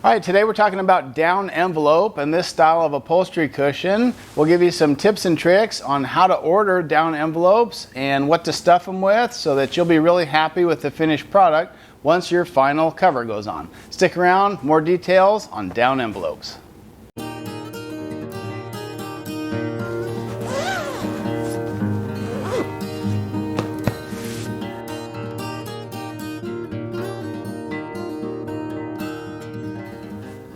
All right, today we're talking about down envelope and this style of upholstery cushion. We'll give you some tips and tricks on how to order down envelopes and what to stuff them with so that you'll be really happy with the finished product once your final cover goes on. Stick around, more details on down envelopes.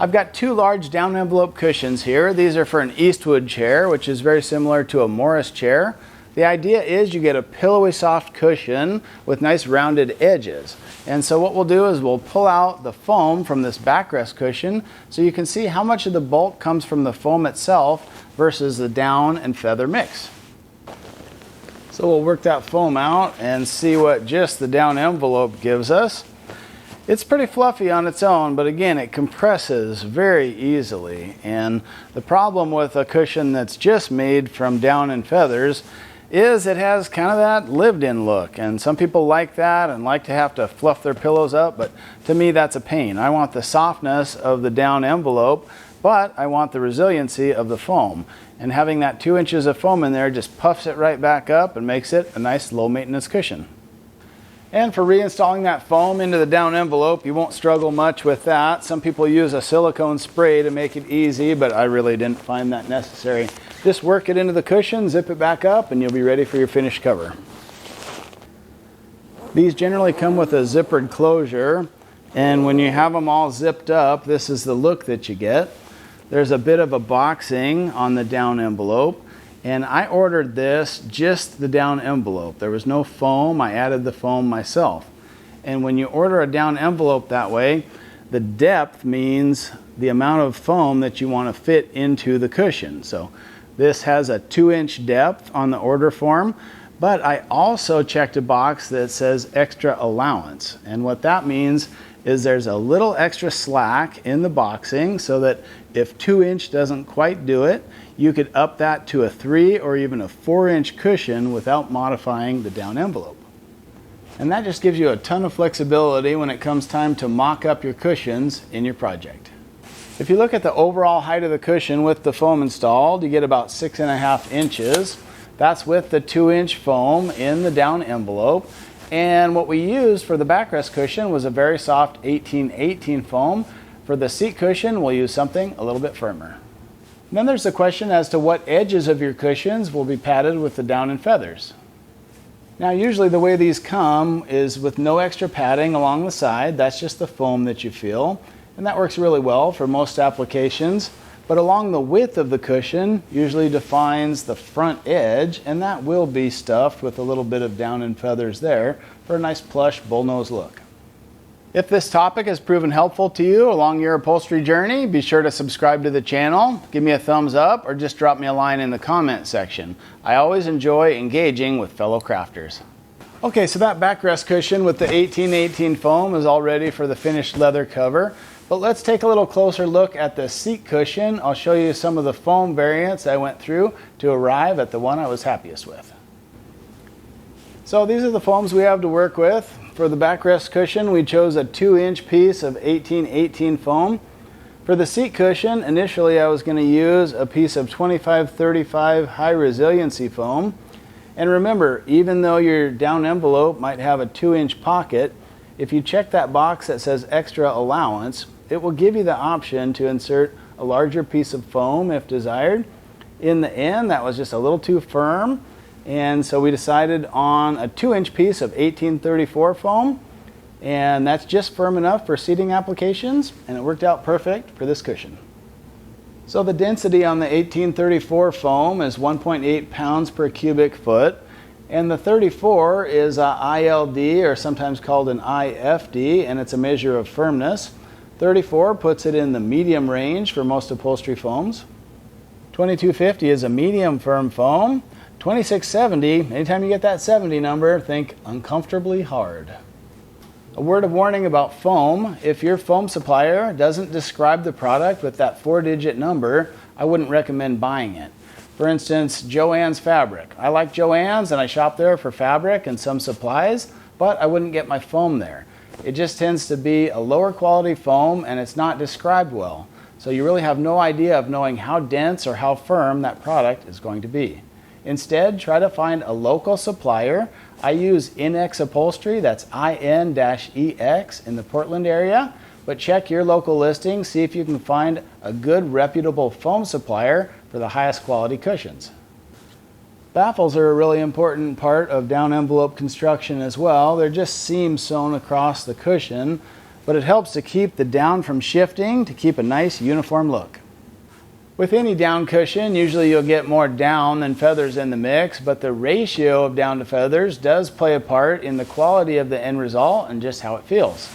I've got two large down envelope cushions here. These are for an Eastwood chair, which is very similar to a Morris chair. The idea is you get a pillowy soft cushion with nice rounded edges. And so what we'll do is we'll pull out the foam from this backrest cushion so you can see how much of the bulk comes from the foam itself versus the down and feather mix. So we'll work that foam out and see what just the down envelope gives us. It's pretty fluffy on its own, but again, it compresses very easily. And the problem with a cushion that's just made from down and feathers is it has kind of that lived-in look. And some people like that and like to have to fluff their pillows up, but to me, that's a pain. I want the softness of the down envelope, but I want the resiliency of the foam. And having that 2 inches of foam in there just puffs it right back up and makes it a nice low-maintenance cushion. And for reinstalling that foam into the down envelope, you won't struggle much with that. Some people use a silicone spray to make it easy, but I really didn't find that necessary. Just work it into the cushion, zip it back up, and you'll be ready for your finished cover. These generally come with a zippered closure, and when you have them all zipped up, this is the look that you get. There's a bit of a boxing on the down envelope. And I ordered this just the down envelope. There was no foam. I added the foam myself. And when you order a down envelope that way, the depth means the amount of foam that you want to fit into the cushion. So this has a 2-inch depth on the order form, but I also checked a box that says extra allowance. And what that means is there's a little extra slack in the boxing so that if 2-inch doesn't quite do it, you could up that to a 3 or even a 4-inch cushion without modifying the down envelope. And that just gives you a ton of flexibility when it comes time to mock up your cushions in your project. If you look at the overall height of the cushion with the foam installed, you get about 6.5 inches. That's with the 2-inch foam in the down envelope. And what we used for the backrest cushion was a very soft 1818 foam. For the seat cushion, we'll use something a little bit firmer. Then there's the question as to what edges of your cushions will be padded with the down and feathers. Now usually the way these come is with no extra padding along the side. That's just the foam that you feel. And that works really well for most applications. But along the width of the cushion usually defines the front edge, and that will be stuffed with a little bit of down and feathers there for a nice plush bullnose look. If this topic has proven helpful to you along your upholstery journey, be sure to subscribe to the channel, give me a thumbs up, or just drop me a line in the comment section. I always enjoy engaging with fellow crafters. Okay, so that backrest cushion with the 1818 foam is all ready for the finished leather cover. But let's take a little closer look at the seat cushion. I'll show you some of the foam variants I went through to arrive at the one I was happiest with. So these are the foams we have to work with. For the backrest cushion, we chose a 2-inch piece of 1818 foam. For the seat cushion, initially I was going to use a piece of 2535 high resiliency foam. And remember, even though your down envelope might have a 2-inch pocket, if you check that box that says extra allowance, it will give you the option to insert a larger piece of foam if desired. In the end, that was just a little too firm, and so we decided on a 2-inch piece of 1834 foam, and that's just firm enough for seating applications, and it worked out perfect for this cushion. So the density on the 1834 foam is 1.8 pounds per cubic foot, and the 34 is a ILD, or sometimes called an IFD, and it's a measure of firmness. 34 puts it in the medium range for most upholstery foams. 2250 is a medium firm foam. 2670, anytime you get that 70 number, think uncomfortably hard. A word of warning about foam: if your foam supplier doesn't describe the product with that 4-digit number, I wouldn't recommend buying it. For instance, Joann's Fabric. I like Joann's and I shop there for fabric and some supplies, but I wouldn't get my foam there. it just tends to be a lower quality foam and it's not described well. So you really have no idea of knowing how dense or how firm that product is going to be. Instead, try to find a local supplier. I use INEX Upholstery, that's IN-EX in the Portland area, but check your local listing, see if you can find a good reputable foam supplier for the highest quality cushions. Baffles are a really important part of down envelope construction as well. They're just seams sewn across the cushion, but it helps to keep the down from shifting to keep a nice uniform look. With any down cushion, usually you'll get more down than feathers in the mix, but the ratio of down to feathers does play a part in the quality of the end result and just how it feels.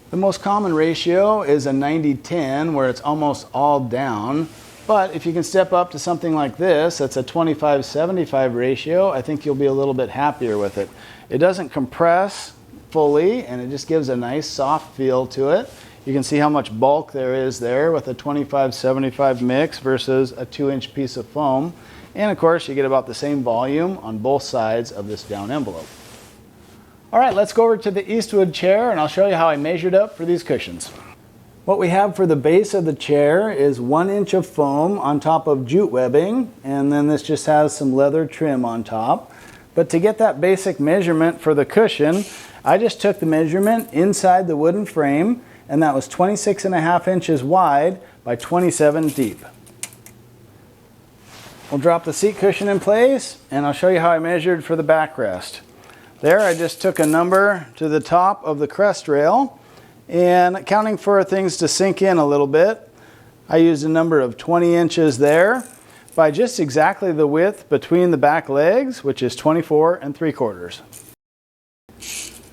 The most common ratio is a 90-10, where it's almost all down. But if you can step up to something like this, that's a 25-75 ratio, I think you'll be a little bit happier with it. It doesn't compress fully, and it just gives a nice soft feel to it. You can see how much bulk there is there with a 25-75 mix versus a 2-inch piece of foam. And of course, you get about the same volume on both sides of this down envelope. All right, let's go over to the Eastwood chair and I'll show you how I measured up for these cushions. What we have for the base of the chair is 1 inch of foam on top of jute webbing, and then this just has some leather trim on top. But to get that basic measurement for the cushion, I just took the measurement inside the wooden frame, and that was 26.5 inches wide by 27 deep. We'll drop the seat cushion in place, and I'll show you how I measured for the backrest. There, I just took a number to the top of the crest rail, and accounting for things to sink in a little bit, I used a number of 20 inches there by just exactly the width between the back legs, which is 24 3/4.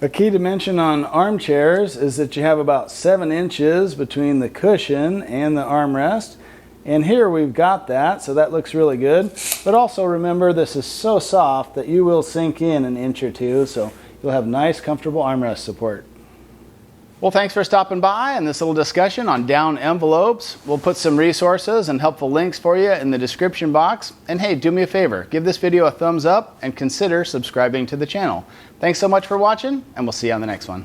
A key dimension on armchairs is that you have about 7 inches between the cushion and the armrest. And here we've got that, so that looks really good. But also remember, this is so soft that you will sink in an inch or two, so you'll have nice, comfortable armrest support. Well, thanks for stopping by and this little discussion on down envelopes. We'll put some resources and helpful links for you in the description box. And hey, do me a favor, give this video a thumbs up and consider subscribing to the channel. Thanks so much for watching, and we'll see you on the next one.